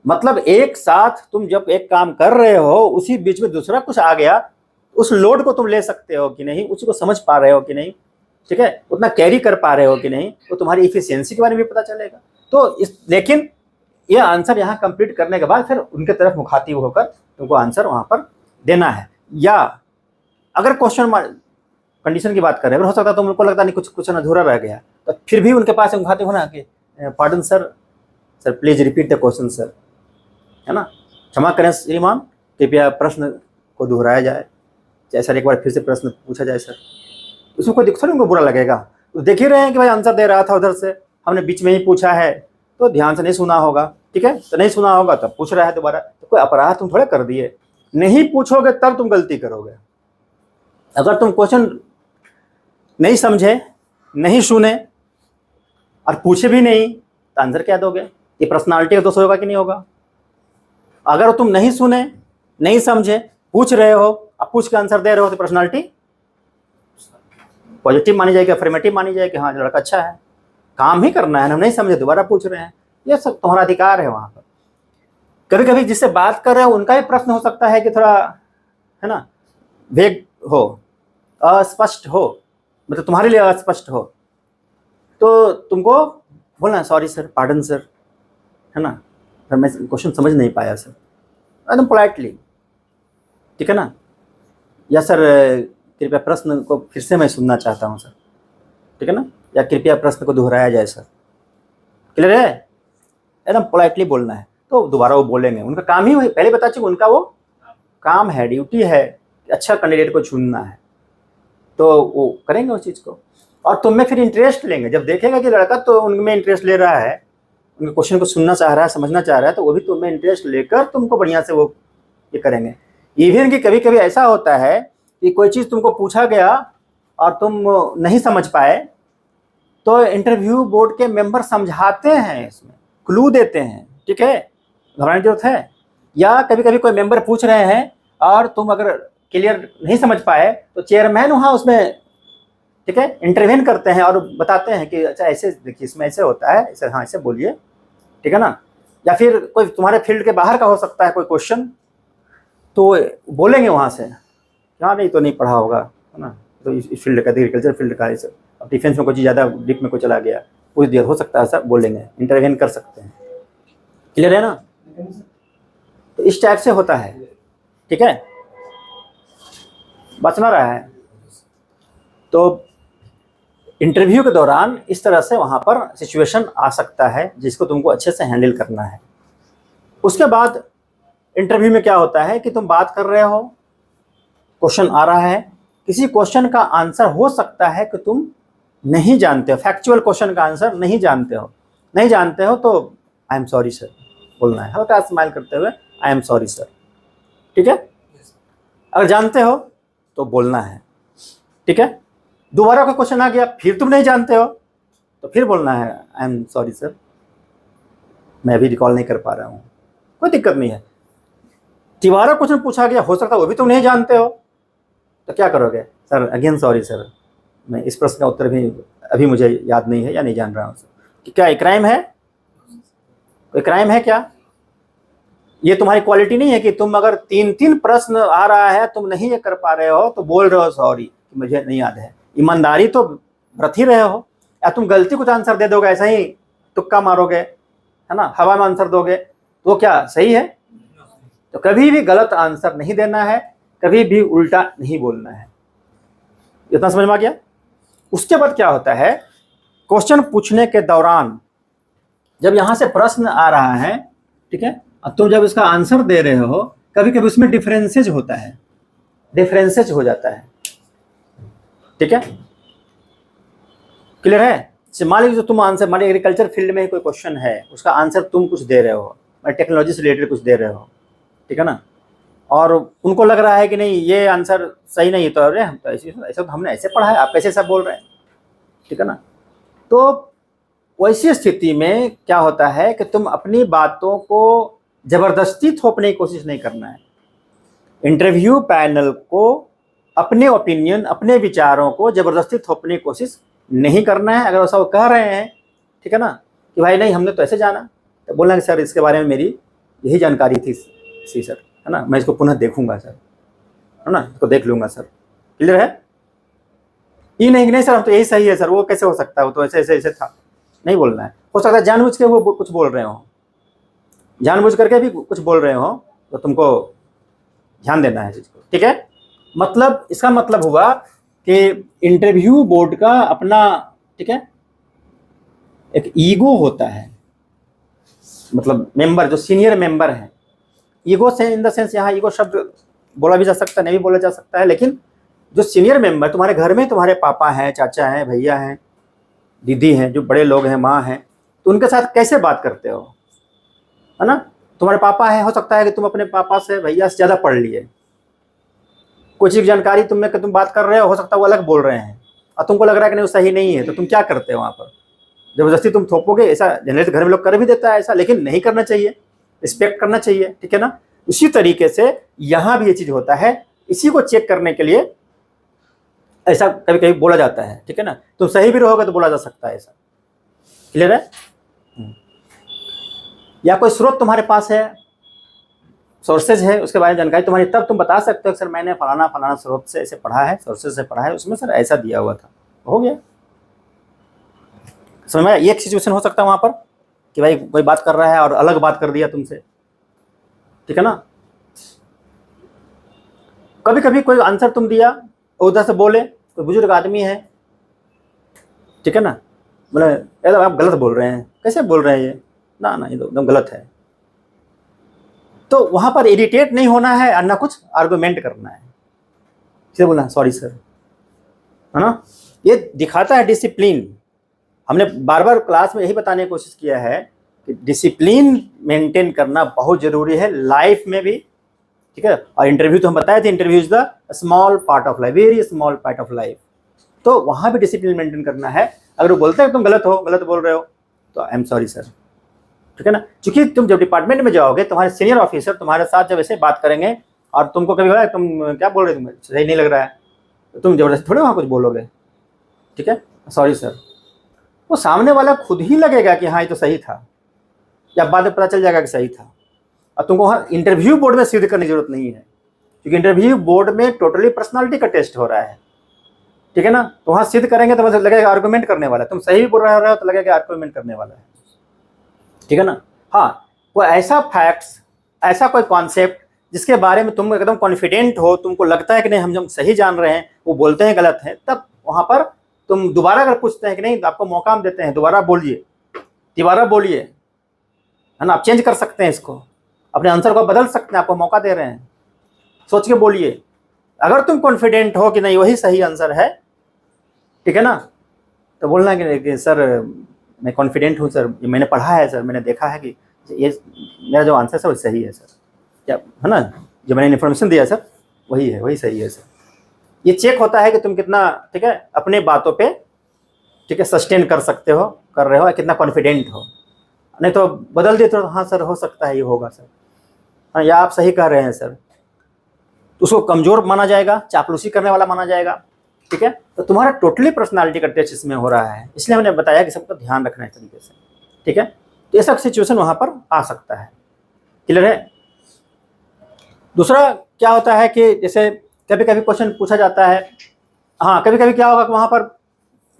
मतलब एक साथ तुम जब एक काम कर रहे हो, उसी बीच में दूसरा कुछ आ गया, उस लोड को तुम ले सकते हो कि नहीं, उसको समझ पा रहे हो कि नहीं, ठीक है, उतना कैरी कर पा रहे हो कि नहीं, तो तुम्हारी इफिशियंसी के बारे में भी पता चलेगा। तो लेकिन ये आंसर यहाँ कंप्लीट करने के बाद फिर उनके तरफ मुखातिब होकर तुमको आंसर वहाँ पर देना है। या अगर क्वेश्चन कंडीशन की बात करें, अगर हो सकता है तो उनको लगता नहीं कुछ क्वेश्चन अधूरा रह गया, तो फिर भी उनके पास मुखातिब होना कि pardon sir, sir please repeat the question sir, है ना, क्षमा करें श्रीमान, कृपया प्रश्न को दोहराया जाए, चाहे सर एक बार फिर से प्रश्न पूछा जाए सर। उसमें कोई दिक्कत नहीं, उनको बुरा लगेगा। तो देख ही रहे हैं कि भाई आंसर दे रहा था उधर से, हमने बीच में ही पूछा है, तो ध्यान से नहीं सुना होगा, ठीक है, तो नहीं सुना होगा तब पूछ रहा है दोबारा, तो कोई अपराध तुम थोड़े कर दिए। नहीं पूछोगे तब तुम गलती करोगे। अगर तुम क्वेश्चन नहीं समझे, नहीं सुने और पूछे भी नहीं, तो आंसर क्या दोगे? ये पर्सनालिटी का दोष होगा कि नहीं होगा? अगर तुम नहीं सुने, नहीं समझे, पूछ रहे हो, अब पूछ के आंसर दे रहे हो, तो पर्सनालिटी पॉजिटिव मानी जाएगी, अफर्मेटिव मानी जाएगी, हाँ लड़का अच्छा है, काम ही करना है, हम नहीं समझे दोबारा पूछ रहे हैं, ये सब तुम्हारा अधिकार है। वहाँ पर कभी कभी जिससे बात कर रहे हो उनका भी प्रश्न हो सकता है कि थोड़ा, है ना, वेग हो, अस्पष्ट हो, मतलब तुम्हारे लिए अस्पष्ट हो, तो तुमको बोलना सॉरी सर, पार्डन सर, है ना, सर मैं क्वेश्चन समझ नहीं पाया सर, एकदम पोलाइटली, ठीक है ना, या सर कृपया प्रश्न को फिर से मैं सुनना चाहता हूँ सर, ठीक है ना, या कृपया प्रश्न को दोहराया जाए सर। क्लियर है? एकदम पोलाइटली बोलना है, तो दोबारा वो बोलेंगे, उनका काम ही वही, पहले बता चुके उनका वो काम है, ड्यूटी है, अच्छा कैंडिडेट को चुनना है, तो वो करेंगे उस चीज़ को। और तुम में फिर इंटरेस्ट लेंगे, जब देखेगा कि लड़का तो उनमें इंटरेस्ट ले रहा है, उनके क्वेश्चन को सुनना चाह रहा है, समझना चाह रहा है, तो वो भी तुम्हें इंटरेस्ट लेकर तुमको बढ़िया से वो ये करेंगे। इवन कि कभी कभी ऐसा होता है कि कोई चीज़ तुमको पूछा गया और तुम नहीं समझ पाए, तो इंटरव्यू बोर्ड के मेंबर समझाते हैं, इसमें क्लू देते हैं, ठीक है, घबराने की जरूरत है। या कभी कभी कोई मेंबर पूछ रहे हैं और तुम अगर क्लियर नहीं समझ पाए, तो चेयरमैन वहाँ उसमें, ठीक है, इंटरवेन करते हैं और बताते हैं कि अच्छा ऐसे देखिए, इसमें ऐसे होता है, ऐसे, हाँ ऐसे बोलिए, ठीक है ना। या फिर कोई तुम्हारे फील्ड के बाहर का हो सकता है कोई क्वेश्चन, तो बोलेंगे वहाँ से, हाँ नहीं तो नहीं पढ़ा होगा, है ना, तो इस फील्ड का, एग्रीकल्चर फील्ड का, इस अब डिफेंस में कोई चीज़ ज़्यादा डीप में कोई चला गया, कुछ देर हो सकता है, सब बोलेंगे, इंटरवेन कर सकते हैं। क्लियर है ना? तो इस टाइप से होता है, ठीक है, बचना रहा है। तो इंटरव्यू के दौरान इस तरह से वहाँ पर सिचुएशन आ सकता है जिसको तुमको अच्छे से हैंडल करना है। उसके बाद इंटरव्यू में क्या होता है कि तुम बात कर रहे हो, क्वेश्चन आ रहा है, किसी क्वेश्चन का आंसर हो सकता है कि तुम नहीं जानते हो, फैक्चुअल क्वेश्चन का आंसर नहीं जानते हो, नहीं जानते हो तो आई एम सॉरी सर बोलना है, हल्का स्माइल करते हुए आई एम सॉरी सर, ठीक है। अगर जानते हो तो बोलना है, ठीक है। दोबारा कोई क्वेश्चन आ गया, फिर तुम नहीं जानते हो, तो फिर बोलना है आई एम सॉरी सर, मैं अभी रिकॉल नहीं कर पा रहा हूँ, कोई दिक्कत नहीं है। दोबारा क्वेश्चन पूछा गया, हो सकता है वो भी तुम नहीं जानते हो, तो क्या करोगे? सर अगेन सॉरी सर, मैं इस प्रश्न का उत्तर भी अभी मुझे याद नहीं है या नहीं जान रहा हूँ सर। क्या एक क्राइम है? कोई क्राइम है क्या? ये तुम्हारी क्वालिटी नहीं है कि तुम अगर 3 प्रश्न आ रहा है, तुम नहीं ये कर पा रहे हो तो बोल रहे हो सॉरी मुझे नहीं याद है। ईमानदारी तो बरत ही रहे हो, या तुम गलती कुछ आंसर दे दोगे, ऐसा ही तुक्का मारोगे, है ना, हवा में आंसर दोगे, तो क्या सही है? तो कभी भी गलत आंसर नहीं देना है, कभी भी उल्टा नहीं बोलना है। इतना समझ में आ गया? उसके बाद क्या होता है, क्वेश्चन पूछने के दौरान जब यहाँ से प्रश्न आ रहा है, ठीक है, अब तुम जब इसका आंसर दे रहे हो, कभी कभी उसमें डिफरेंसेज होता है, डिफरेंसेज हो जाता है, ठीक है, क्लियर है। मान लीजिए तुम आंसर, मान लीजिए एग्रीकल्चर फील्ड में कोई क्वेश्चन है, उसका आंसर तुम कुछ दे रहे हो, टेक्नोलॉजी से रिलेटेड कुछ दे रहे हो, ठीक है ना, और उनको लग रहा है कि नहीं ये आंसर सही नहीं है, तो अरे हम तो ऐसे तो हमने ऐसे पढ़ा है, आप कैसे सब बोल रहे हैं, ठीक है ना। तो वैसी स्थिति में क्या होता है कि तुम अपनी बातों को जबरदस्ती थोपने की कोशिश नहीं करना है। इंटरव्यू पैनल को अपने ओपिनियन, अपने विचारों को जबरदस्ती थोपने की कोशिश नहीं करना है। अगर वो कह रहे हैं, ठीक है ना, कि भाई नहीं हमने तो ऐसे जाना, तो बोलना कि सर इसके बारे में मेरी यही जानकारी थी सी सर, है ना, मैं इसको पुनः देखूंगा सर, है ना, इसको देख लूंगा सर। क्लियर है? ये नहीं सर हम तो यही सही है सर, वो कैसे हो सकता है, वो तो ऐसे ऐसे ऐसे था, नहीं बोलना है। हो सकता है जानबूझ के वो कुछ बोल रहे हो, जानबूझ करके भी कुछ बोल रहे हो, तो तुमको ध्यान देना है चीज को। ठीक है, मतलब इसका मतलब हुआ कि इंटरव्यू बोर्ड का अपना, ठीक है, एक ईगो होता है, मतलब मेंबर जो सीनियर मेंबर हैं, ईगो से इन द सेंस यहाँ ईगो शब्द बोला भी जा सकता है, नहीं भी बोला जा सकता है, लेकिन जो सीनियर मेंबर तुम्हारे घर में, तुम्हारे पापा हैं, चाचा हैं, भैया हैं, दीदी हैं, जो बड़े लोग हैं, माँ हैं, तो उनके साथ कैसे बात करते हो, है ना। तुम्हारे पापा हैं, हो सकता है कि तुम अपने पापा से, भैया से ज़्यादा पढ़ लिए, कुछ एक जानकारी तुम बात कर रहे हो सकता है वो अलग बोल रहे हैं, और तुमको लग रहा है कि नहीं वो सही नहीं है, तो तुम क्या करते हो वहाँ पर, जबरदस्ती तुम थोपोगे। ऐसा जनरली घर में लोग कर भी देता है ऐसा, लेकिन नहीं करना चाहिए, रिस्पेक्ट करना चाहिए, ठीक है ना। उसी तरीके से यहाँ भी ये चीज़ होता है, इसी को चेक करने के लिए ऐसा कभी कभी बोला जाता है, ठीक है ना। तुम सही भी रहोगे तो बोला जा सकता है ऐसा। क्लियर है? या कोई स्रोत तुम्हारे पास है, सोर्सेज है, उसके बारे में जानकारी तुम्हारी, तब तुम बता सकते हो सर मैंने फलाना फलाना स्रोत से ऐसे पढ़ा है, सोर्सेज से पढ़ा है, उसमें सर ऐसा दिया हुआ था, हो गया। समझ में? एक सिचुएशन हो सकता है वहाँ पर कि भाई कोई बात कर रहा है और अलग बात कर दिया तुमसे, ठीक है ना। कभी कभी कोई आंसर तुम दिया, उधर से बोले कोई बुजुर्ग आदमी है, ठीक है ना, बोले एकदम आप गलत बोल रहे हैं, कैसे बोल रहे हैं ये, ना ये तो एकदम गलत है। तो वहाँ पर इरिटेट नहीं होना है और ना कुछ आर्गुमेंट करना है, इसे बोलना सॉरी सर, है ना। ये दिखाता है डिसिप्लिन। हमने बार बार क्लास में यही बताने की कोशिश किया है कि डिसिप्लिन मेंटेन करना बहुत ज़रूरी है लाइफ में भी, ठीक है। और इंटरव्यू तो हम बताए थे, interview is the small part of life, very small part of life. तो वहाँ भी डिसिप्लिन मेंटेन करना है। अगर वो बोलते हैं तुम गलत हो, गलत बोल रहे हो, तो आई एम सॉरी सर, ठीक है ना। क्योंकि तुम जब डिपार्टमेंट में जाओगे, तुम्हारे सीनियर ऑफिसर तुम्हारे साथ जब ऐसे बात करेंगे और तुमको कभी बोला तुम क्या बोल रहे हो, तुम्हें सही नहीं लग रहा है, तो तुम जबरदस्ती थोड़ी वहाँ कुछ बोलोगे, ठीक है, सॉरी सर। वो सामने वाला खुद ही लगेगा कि हाँ ये तो सही था, या बाद में पता चल जाएगा कि सही था। और तुमको वहाँ इंटरव्यू बोर्ड में सिद्ध करने की जरूरत नहीं है, क्योंकि इंटरव्यू बोर्ड में टोटली पर्सनालिटी का टेस्ट हो रहा है, ठीक है ना। तो वहाँ सिद्ध करेंगे तो मतलब लगेगा आर्गुमेंट करने वाला है, तुम सही भी बोल रहे हो तो लगेगा आर्गुमेंट करने वाला है, ठीक है ना। हाँ, वो ऐसा फैक्ट्स, ऐसा कोई कॉन्सेप्ट जिसके बारे में तुम एकदम कॉन्फिडेंट हो, तुमको लगता है कि नहीं हम सही जान रहे हैं, वो बोलते हैं गलत है, तब वहाँ पर तुम दोबारा अगर पूछते हैं कि नहीं, आपको मौका हम देते हैं, दोबारा बोलिए, दोबारा बोलिए, है ना। आप चेंज कर सकते हैं इसको, अपने आंसर को बदल सकते हैं, आपको मौका दे रहे हैं, सोच के बोलिए। अगर तुम कॉन्फिडेंट हो कि नहीं वही सही आंसर है, ठीक है ना, तो बोलना है कि सर मैं कॉन्फिडेंट हूँ सर, ये मैंने पढ़ा है सर, मैंने देखा है कि ये मेरा जो आंसर है वो सही है सर, क्या है ना, जो मैंने इन्फॉर्मेशन दिया सर वही है, वही सही है सर। ये चेक होता है कि तुम कितना, ठीक है, अपने बातों पे, ठीक है, सस्टेन कर सकते हो, कर रहे हो, कितना कॉन्फिडेंट हो। नहीं तो बदल दे तो हाँ सर हो सकता है ये होगा सर, हाँ, या आप सही कह रहे हैं सर, तो उसको कमज़ोर माना जाएगा, चापलूसी करने वाला माना जाएगा, ठीक है। तो तुम्हारा टोटली पर्सनालिटी का टेस्ट इसमें हो रहा है, इसलिए हमने बताया कि सबको ध्यान रखना है इस तरीके से, ठीक है। तो ऐसा सिचुएशन वहाँ पर आ सकता है। क्लियर है? दूसरा क्या होता है कि जैसे कभी कभी क्वेश्चन पूछा जाता है, हाँ कभी कभी क्या होगा कि वहाँ पर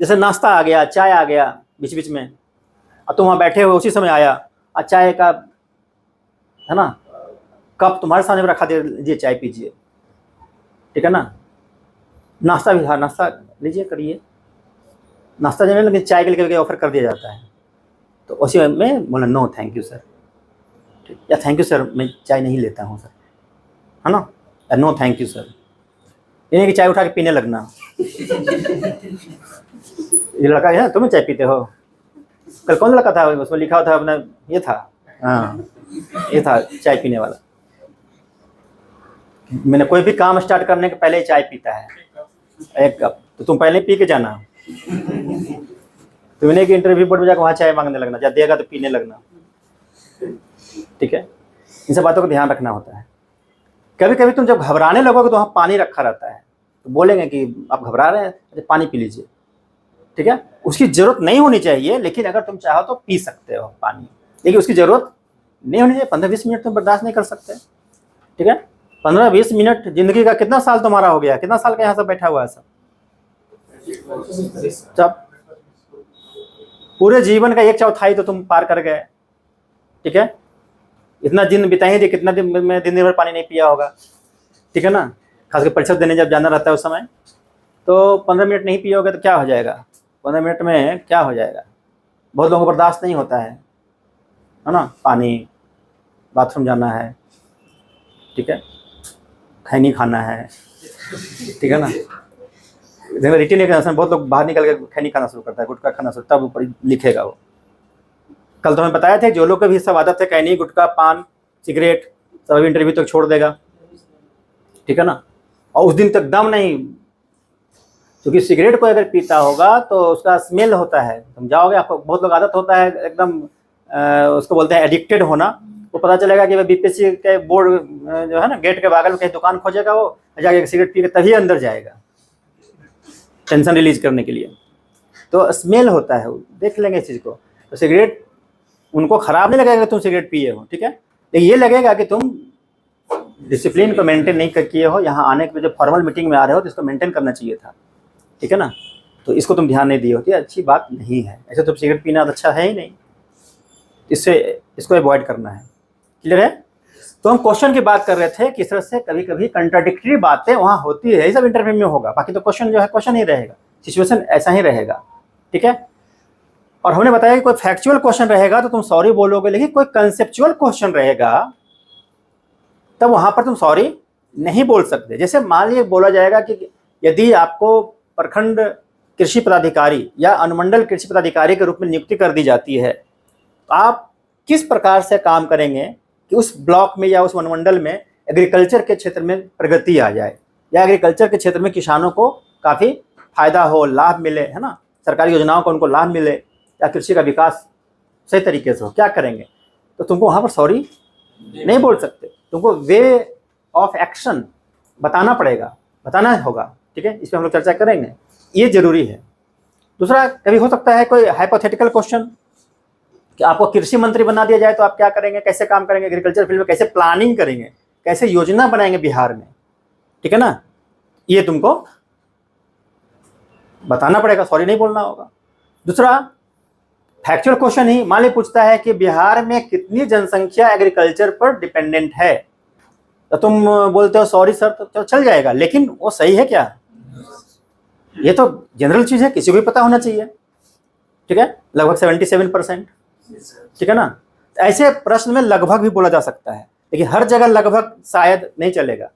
जैसे नाश्ता आ गया, चाय आ गया बीच बीच में, और तुम वहाँ बैठे हो, उसी समय आया, और चाय का, है ना, कप तुम्हारे सामने रखा दीजिए, चाय पीजिए, ठीक है ना। नाश्ता भी, हाँ नाश्ता लीजिए, करिए, नाश्ता जो है लेकिन चाय के लिए ऑफर कर दिया जाता है, तो उसी में बोला नो थैंक यू सर, ठीक, या थैंक यू सर मैं चाय नहीं लेता हूँ सर, है ना, या नो थैंक यू सर, यानी कि चाय उठा के पीने लगना। ये लड़का है, तुम्हें चाय पीते हो, कल कौन लड़का था उसमें लिखा था अपना, ये था, हाँ ये था चाय पीने वाला, मैंने कोई भी काम स्टार्ट करने के पहले ही चाय पीता है, एक कप, तो तुम पहले पी के जाना। तुमने एक इंटरव्यू बोर्ड में जाकर वहाँ चाय मांगने लगना, जब देगा तो पीने लगना, ठीक है। इन सब बातों को ध्यान रखना होता है। कभी कभी तुम जब घबराने लगोगे तो वहाँ पानी रखा रहता है, तो बोलेंगे कि आप घबरा रहे हैं, तो पानी पी लीजिए, ठीक है। उसकी ज़रूरत नहीं होनी चाहिए, लेकिन अगर तुम चाहो तो पी सकते हो पानी, लेकिन उसकी ज़रूरत नहीं होनी चाहिए। 15-20 मिनट तुम बर्दाश्त नहीं कर सकते, ठीक है। 15-20 मिनट जिंदगी का कितना साल तुम्हारा हो गया, कितना साल का यहाँ सब बैठा हुआ है सब, जब पूरे जीवन का 1/4 तो तुम पार कर गए, ठीक है। इतना दिन बिताए थे, कितना दिन में दिन भर पानी नहीं पिया होगा, ठीक है ना। खासकर परीक्षा देने जब जाना रहता है उस समय, तो 15 मिनट नहीं पियोगे तो क्या हो जाएगा, 15 मिनट में क्या हो जाएगा। बहुत लोगों को बर्दाश्त नहीं होता है ना, पानी, बाथरूम जाना है, ठीक है, खैनी खाना है, ठीक है ना। रिटिन एग्जाम बहुत लोग बाहर निकल के खैनी खाना शुरू करता है, गुटखा खाना शुरू, तब ऊपर लिखेगा वो। कल तो हमें बताया थे जो लोग का भी सब आदत है खैनी, गुटखा, पान, सिगरेट, सब इंटरव्यू तक छोड़ देगा, ठीक है ना। और उस दिन तक दम नहीं, क्योंकि सिगरेट को अगर पीता होगा तो उसका स्मेल होता है, तुम जाओगे, आपको बहुत लोग आदत होता है एकदम उसको बोलते हैं एडिक्टेड होना। वो पता चलेगा कि बीपीएससी के बोर्ड जो है ना, गेट के बगल में कहीं दुकान खोजेगा, वो जाके सिगरेट पी के तभी अंदर जाएगा टेंशन रिलीज करने के लिए। तो स्मेल होता है, देख लेंगे इस चीज़ को। तो सिगरेट उनको ख़राब नहीं लगेगा कि तुम सिगरेट पिए हो, ठीक है, लेकिन ये लगेगा कि तुम डिसिप्लिन को मेंटेन नहीं किए हो। यहाँ आने के जो फॉर्मल मीटिंग में आ रहे हो तो इसको मेंटेन करना चाहिए था, ठीक है ना। तो इसको तुम ध्यान नहीं दिए होती, अच्छी बात नहीं है। ऐसे तो सिगरेट पीना अच्छा है ही नहीं, इससे इसको अवॉइड करना है, क्लियर है। तो हम क्वेश्चन की बात कर रहे थे, किस तरह से कभी कभी कंट्राडिक्टरी बातें वहाँ होती है, ये सब इंटरव्यू में होगा। बाकी तो क्वेश्चन जो है क्वेश्चन ही रहेगा, सिचुएशन ऐसा ही रहेगा, ठीक है। और हमने बताया कि कोई फैक्चुअल क्वेश्चन रहेगा तो तुम सॉरी बोलोगे, लेकिन कोई कंसेप्चुअल क्वेश्चन रहेगा तब वहाँ पर तुम सॉरी नहीं बोल सकते। जैसे मान लीजिए बोला जाएगा कि यदि आपको प्रखंड कृषि पदाधिकारी या अनुमंडल कृषि पदाधिकारी के रूप में नियुक्ति कर दी जाती है, तो आप किस प्रकार से काम करेंगे कि उस ब्लॉक में या उस अनुमंडल में एग्रीकल्चर के क्षेत्र में प्रगति आ जाए, या एग्रीकल्चर के क्षेत्र में किसानों को काफ़ी फायदा हो, लाभ मिले, है ना, सरकारी योजनाओं का उनको लाभ मिले, या कृषि का विकास सही तरीके से हो, क्या करेंगे। तो तुमको वहाँ पर सॉरी नहीं बोल सकते, तुमको वे ऑफ एक्शन बताना पड़ेगा, बताना होगा, ठीक है। इस पर हम लोग चर्चा करेंगे, ये जरूरी है। दूसरा, कभी हो सकता है कोई हाइपोथेटिकल क्वेश्चन कि आपको कृषि मंत्री बना दिया जाए तो आप क्या करेंगे, कैसे काम करेंगे एग्रीकल्चर फील्ड में, कैसे प्लानिंग करेंगे, कैसे योजना बनाएंगे बिहार में, ठीक है ना। ये तुमको बताना पड़ेगा, सॉरी नहीं बोलना होगा। दूसरा, फैक्चुअल क्वेश्चन ही मान ली पूछता है कि बिहार में कितनी जनसंख्या एग्रीकल्चर पर डिपेंडेंट है, तो तुम बोलते हो सॉरी सर, तो चल जाएगा, लेकिन वो सही है क्या, ये तो जनरल चीज़ है, किसी को भी पता होना चाहिए, ठीक है। लगभग 77%, ठीक है ना। ऐसे प्रश्न में लगभग भी बोला जा सकता है, लेकिन हर जगह लगभग शायद नहीं चलेगा,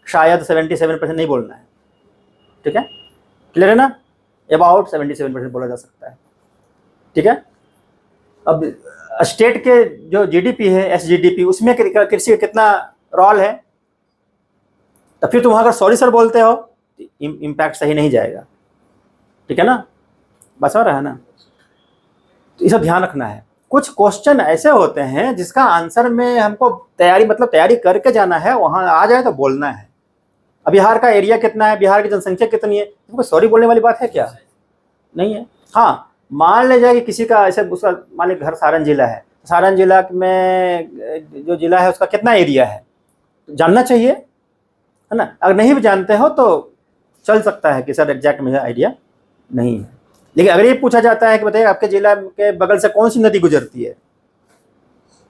शायद 77% नहीं बोलना है, ठीक है, क्लियर है ना। अबाउट 77% बोला जा सकता है, ठीक है। अब स्टेट के जो जीडीपी है, एसजीडीपी, उसमें कृषि का कितना रोल है, तो फिर तुम अगर सॉरी सर बोलते हो इम्पैक्ट सही नहीं जाएगा, ठीक है ना, बस हो रहा है ना। तो ये सब ध्यान रखना है। कुछ क्वेश्चन ऐसे होते हैं जिसका आंसर में हमको तैयारी करके जाना है, वहाँ आ जाए तो बोलना है। अब बिहार का एरिया कितना है, बिहार की जनसंख्या कितनी है, तुमको सॉरी बोलने वाली बात है क्या, नहीं है। हाँ, मान ले जाए कि किसी का ऐसे उसका मान लीजिए घर सारण जिला है, सारण जिला में जो जिला है उसका कितना एरिया है जानना चाहिए, है ना। अगर नहीं भी जानते हो तो चल सकता है कि सर एग्जैक्ट मुझे आइडिया नहीं है। लेकिन अगर ये पूछा जाता है कि बताइए आपके जिला के बगल से कौन सी नदी गुजरती है,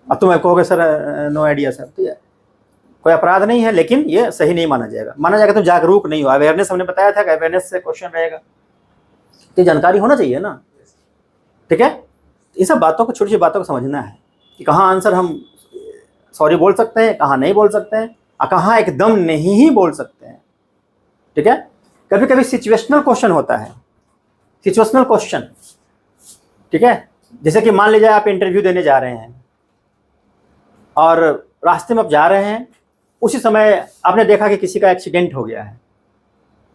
अब तुम कहोगे सर नो आइडिया सर, तो कोई अपराध नहीं है, लेकिन ये सही नहीं माना जाएगा। माना जाएगा तुम जागरूक नहीं हो। अवेयरनेस हमने बताया था कि अवेयरनेस से क्वेश्चन रहेगा, तो जानकारी होना चाहिए ना, ठीक है। इन सब बातों को, छोटी छोटी बातों को समझना है कि कहाँ आंसर हम सॉरी बोल सकते हैं, कहाँ नहीं बोल सकते हैं, और कहाँ एकदम नहीं ही बोल सकते हैं, ठीक है। कभी कभी सिचुएशनल क्वेश्चन होता है, सिचुएशनल क्वेश्चन, ठीक है। जैसे कि मान लीजिए आप इंटरव्यू देने जा रहे हैं और रास्ते में आप जा रहे हैं, उसी समय आपने देखा कि किसी का एक्सीडेंट हो गया है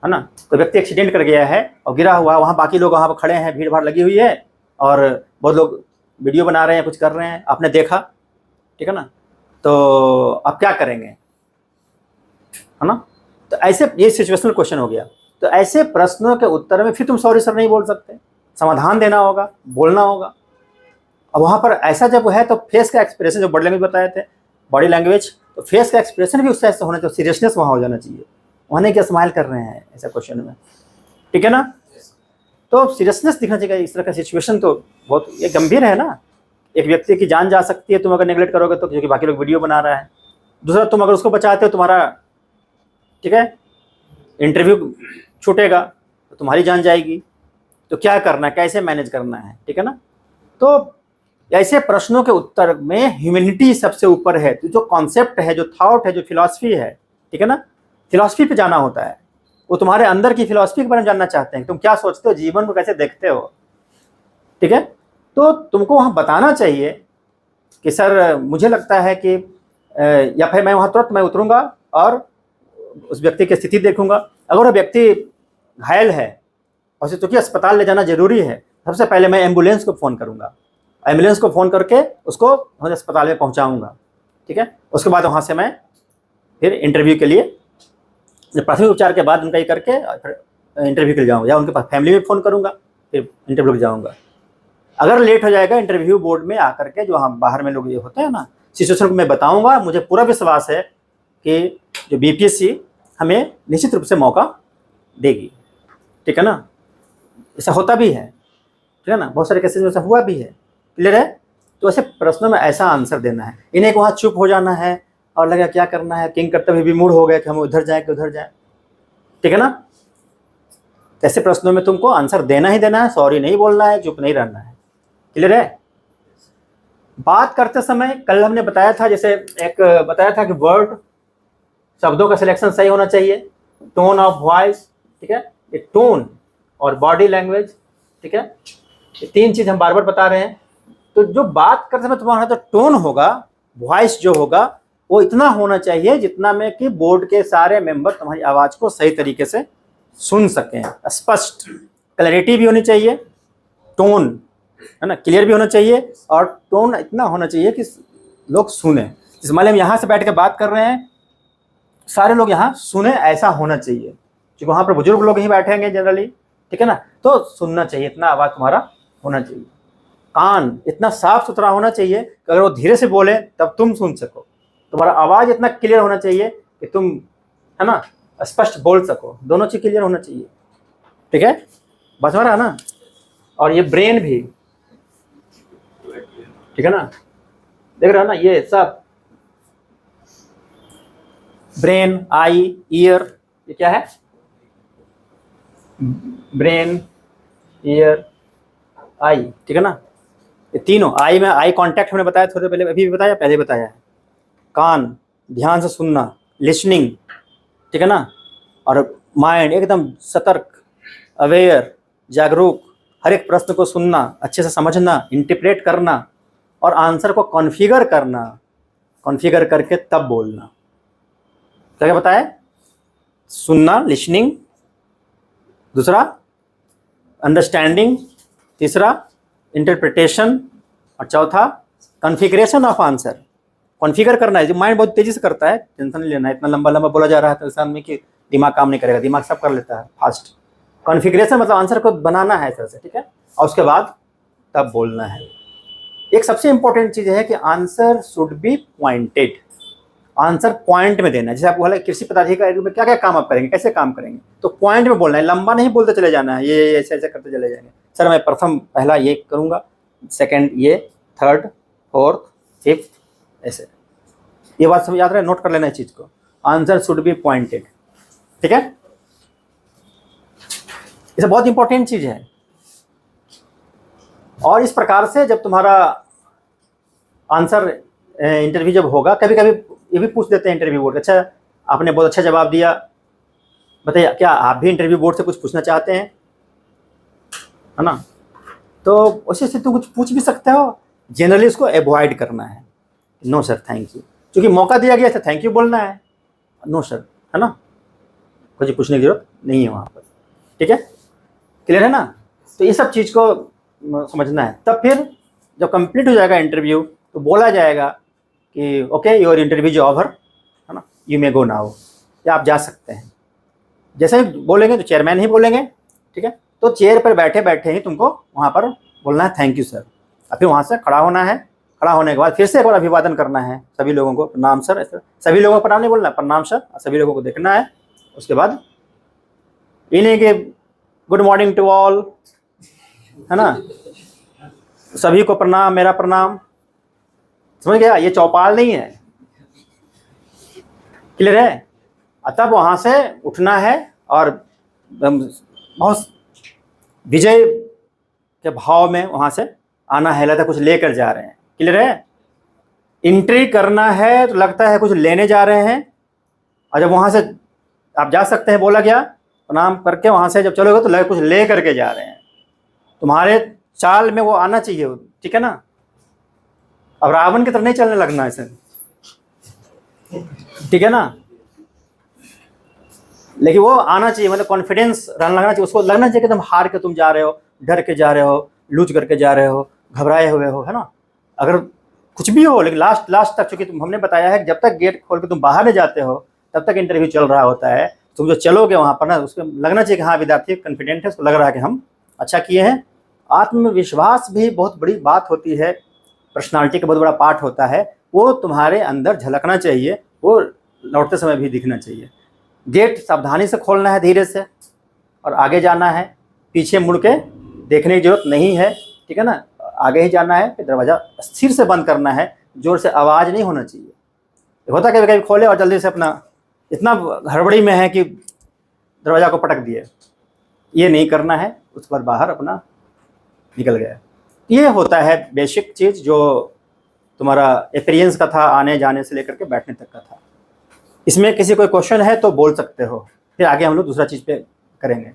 ना, तो व्यक्ति एक्सीडेंट कर गया है और गिरा हुआ, वहाँ बाकी लोग वहाँ पर खड़े हैं, भीड़ भाड़ लगी हुई है और बहुत लोग वीडियो बना रहे हैं, कुछ कर रहे हैं, आपने देखा, ठीक है ना, तो आप क्या करेंगे, है ना। तो ऐसे ये सिचुएशनल क्वेश्चन हो गया। तो ऐसे प्रश्नों के उत्तर में फिर तुम सॉरी सर नहीं बोल सकते, समाधान देना होगा, बोलना होगा। अब वहाँ पर ऐसा जब है तो फेस का एक्सप्रेशन, जो बॉडी लैंग्वेज बताए थे, बॉडी लैंग्वेज, तो फेस का एक्सप्रेशन भी उस तरह से होना चाहिए, सीरियसनेस वहाँ हो जाना चाहिए। वहाँ नहीं क्या स्माइल कर रहे हैं ऐसा क्वेश्चन में, ठीक है ना। तो सीरियसनेस दिखना चाहिए। इस तरह का सिचुएशन तो बहुत ये गंभीर है ना, एक व्यक्ति की जान जा सकती है तुम अगर नेगलेक्ट करोगे तो, क्योंकि बाकी लोग वीडियो बना रहा है। दूसरा, तुम अगर उसको बचाते हो, तुम्हारा ठीक है इंटरव्यू छूटेगा तो तुम्हारी जान जाएगी। तो क्या करना है, कैसे मैनेज करना है, ठीक है ना। तो ऐसे प्रश्नों के उत्तर में ह्यूमैनिटी सबसे ऊपर है। तो जो कॉन्सेप्ट है, जो थॉट है, जो फिलॉसफी है, ठीक है ना, फिलॉसफी पे जाना होता है। वो तुम्हारे अंदर की फिलॉसफी के बारे में जानना चाहते हैं, तुम क्या सोचते हो, जीवन को कैसे देखते हो, ठीक है। तो तुमको वहाँ बताना चाहिए कि सर मुझे लगता है कि या फिर मैं वहाँ तुरंत मैं उतरूँगा और उस व्यक्ति की स्थिति देखूंगा। अगर वो व्यक्ति घायल है और उसे चूँकि अस्पताल ले जाना जरूरी है, सबसे पहले मैं एम्बुलेंस को फ़ोन करूँगा, एम्बुलेंस को फ़ोन करके उसको अस्पताल में पहुँचाऊँगा, ठीक है। उसके बाद वहाँ से मैं फिर इंटरव्यू के लिए, प्राथमिक उपचार के बाद उनका ये करके फिर इंटरव्यू के लिए जाऊँगा, या उनके पास फैमिली में फ़ोन करूँगा, फिर इंटरव्यू के जाऊँगा। अगर लेट हो जाएगा इंटरव्यू बोर्ड में आकर के, जो हम बाहर में लोग ये होते हैं ना, सिचुएशन को मैं बताऊँगा। मुझे पूरा विश्वास है कि जो बीपीएससी हमें निश्चित रूप से मौका देगी, ठीक है ना। ऐसा होता भी है, ठीक है ना, बहुत सारे केसेस में ऐसा हुआ भी है, क्लियर है। तो ऐसे प्रश्नों में ऐसा आंसर देना है, इन्हें वहाँ चुप हो जाना है और लगा क्या करना है, किंग करते हुए भी मूड हो गए कि हम उधर जाएँ कि उधर जाएँ, ठीक है ना। ऐसे प्रश्नों में तुमको आंसर देना ही देना है, सॉरी नहीं बोलना है, चुप नहीं रहना है, क्लियर है। बात करते समय कल हमने बताया था, जैसे एक बताया था कि वर्ड, शब्दों का सिलेक्शन सही होना चाहिए, टोन ऑफ वॉइस, ठीक है, ये टोन और बॉडी लैंग्वेज, ठीक है, ये तीन चीज़ हम बार बार बता रहे हैं। तो जो बात करते समय तुम्हारा तो टोन होगा, वॉइस जो होगा वो इतना होना चाहिए जितना में कि बोर्ड के सारे मेंबर तुम्हारी आवाज़ को सही तरीके से सुन सकें, स्पष्ट, क्लैरिटी भी होनी चाहिए, टोन है ना क्लियर भी होना चाहिए, और टोन इतना होना चाहिए कि लोग सुने। इस मान हम यहाँ से बैठ के बात कर रहे हैं, सारे लोग यहाँ सुने, ऐसा होना चाहिए, क्योंकि वहाँ पर बुजुर्ग लोग ही बैठेंगे जनरली, ठीक है ना। तो सुनना चाहिए, इतना आवाज़ तुम्हारा होना चाहिए। कान इतना साफ सुथरा होना चाहिए कि अगर वो धीरे से बोले तब तुम सुन सको। तुम्हारा आवाज़ इतना क्लियर होना चाहिए कि तुम है ना स्पष्ट बोल सको। दोनों चीज़ क्लियर होना चाहिए, ठीक है, बस रहा ना। और ये ब्रेन भी, ठीक है ना, देख रहे हो ना, ये सब ब्रेन, आई, ईयर, ये क्या है, ब्रेन, ईयर, आई, ठीक है ना। ये तीनों, आई में आई कांटेक्ट हमने बताया थोड़े पहले, अभी भी बताया, पहले बताया है। कान, ध्यान से सुनना, लिसनिंग, ठीक है ना। और माइंड एकदम सतर्क, अवेयर, जागरूक, हर एक प्रश्न को सुनना, अच्छे से समझना, इंटरप्रेट करना और आंसर को कॉन्फ़िगर करना, कॉन्फ़िगर करके तब बोलना। क्या क्या बताया, सुनना, लिसनिंग, दूसरा अंडरस्टैंडिंग, तीसरा इंटरप्रिटेशन, और चौथा कॉन्फ़िगरेशन ऑफ आंसर। कॉन्फ़िगर करना है, जो माइंड बहुत तेज़ी से करता है, टेंशन नहीं लेना है, इतना लंबा लंबा बोला जा रहा है तो इंसान में कि दिमाग काम नहीं करेगा, दिमाग सब कर लेता है फास्ट। कॉन्फ़िगरेशन मतलब आंसर को बनाना है इस तरह से, ठीक है, और उसके बाद तब बोलना है। एक सबसे इंपॉर्टेंट चीज़ है कि answer should be pointed, answer point में देना है। जैसे आप बोला कृषि पदाधिकारी में क्या क्या काम आप करेंगे, कैसे काम करेंगे, तो पॉइंट में बोलना है, लंबा नहीं बोलते चले जाना है, ये ऐसे ऐसे करते चले जाएंगे, सर मैं प्रथम पहला ये करूँगा, सेकंड ये, थर्ड, फोर्थ, फिफ्थ, ऐसे। ये बात समझ याद रहे, नोट कर लेना इस चीज़ को, आंसर शुड बी पॉइंटेड, ठीक है। ये बहुत इंपॉर्टेंट चीज़ है। और इस प्रकार से जब तुम्हारा आंसर इंटरव्यू जब होगा, कभी कभी ये भी पूछ देते हैं इंटरव्यू बोर्ड, अच्छा आपने बहुत अच्छा जवाब दिया, बताइए क्या आप भी इंटरव्यू बोर्ड से कुछ पूछना चाहते हैं, है ना। तो उसी से तुम कुछ पूछ भी सकते हो, जनरली उसको अवॉइड करना है, नो सर थैंक यू, क्योंकि मौका दिया गया था, थैंक यू बोलना है, नो सर, है ना, कुछ पूछने की जरूरत नहीं है वहाँ पर, ठीक है, क्लियर है ना। तो ये सब चीज़ को समझना है। तब फिर जब कंप्लीट हो जाएगा इंटरव्यू तो बोला जाएगा कि okay your interview is over, है ना, यू मे गो नाउ, या आप जा सकते हैं। जैसे ही बोलेंगे तो चेयरमैन ही बोलेंगे, ठीक है, तो चेयर पर बैठे बैठे ही तुमको वहाँ पर बोलना है थैंक यू सर, और फिर वहाँ से खड़ा होना है। खड़ा होने के बाद फिर से एक बार अभिवादन करना है सभी लोगों को, प्रणाम सर, ऐसे सभी लोगों को प्रणाम नहीं बोलना, प्रणाम सर, सभी लोगों को देखना है। उसके बाद इन्हें के गुड मॉर्निंग टू ऑल, है ना, सभी को प्रणाम, मेरा प्रणाम, समझ गया? ये चौपाल नहीं है, क्लियर है? तब वहाँ से उठना है और बहुत विजय के भाव में वहाँ से आना है, लगता है कुछ लेकर जा रहे हैं, क्लियर है? एंट्री करना है तो लगता है कुछ लेने जा रहे हैं, और जब वहाँ से आप जा सकते हैं, बोला गया प्रणाम करके वहाँ से जब चलोगे तो लगे कुछ ले करके जा रहे हैं, तुम्हारे चाल में वो आना चाहिए, ठीक है ना? अब रावण की तरह नहीं चलने लगना ऐसे, ठीक है ना? लेकिन वो आना चाहिए, मतलब कॉन्फिडेंस रहने लगना चाहिए, उसको लगना चाहिए कि तुम हार के तुम जा रहे हो, डर के जा रहे हो, लूज करके जा रहे हो, घबराए हुए हो, है ना? अगर कुछ भी हो, लेकिन लास्ट तक, चूंकि हमने बताया है कि जब तक गेट खोल के तुम बाहर नहीं जाते हो तब तक इंटरव्यू चल रहा होता है। तुम जो चलोगे वहाँ पर ना, उसको लगना चाहिए कि हाँ विद्यार्थी कॉन्फिडेंट है, उसको लग रहा है कि हम अच्छा किए हैं। आत्मविश्वास भी बहुत बड़ी बात होती है, पर्सनालिटी का बहुत बड़ा पार्ट होता है, वो तुम्हारे अंदर झलकना चाहिए, वो लौटते समय भी दिखना चाहिए। गेट सावधानी से खोलना है, धीरे से, और आगे जाना है, पीछे मुड़ के देखने की जरूरत नहीं है, ठीक है ना? आगे ही जाना है, फिर दरवाज़ा स्थिर से बंद करना है, जोर से आवाज़ नहीं होना चाहिए। होता कभी कभी खोले और जल्दी से अपना इतना हड़बड़ी में है कि दरवाज़ा को पटक दिए, ये नहीं करना है, उस पर बाहर अपना निकल गया। ये होता है बेसिक चीज़ जो तुम्हारा एक्सपीरियंस का था, आने जाने से लेकर के बैठने तक का था। इसमें किसी कोई क्वेश्चन है तो बोल सकते हो, फिर आगे हम लोग दूसरा चीज़ पे करेंगे।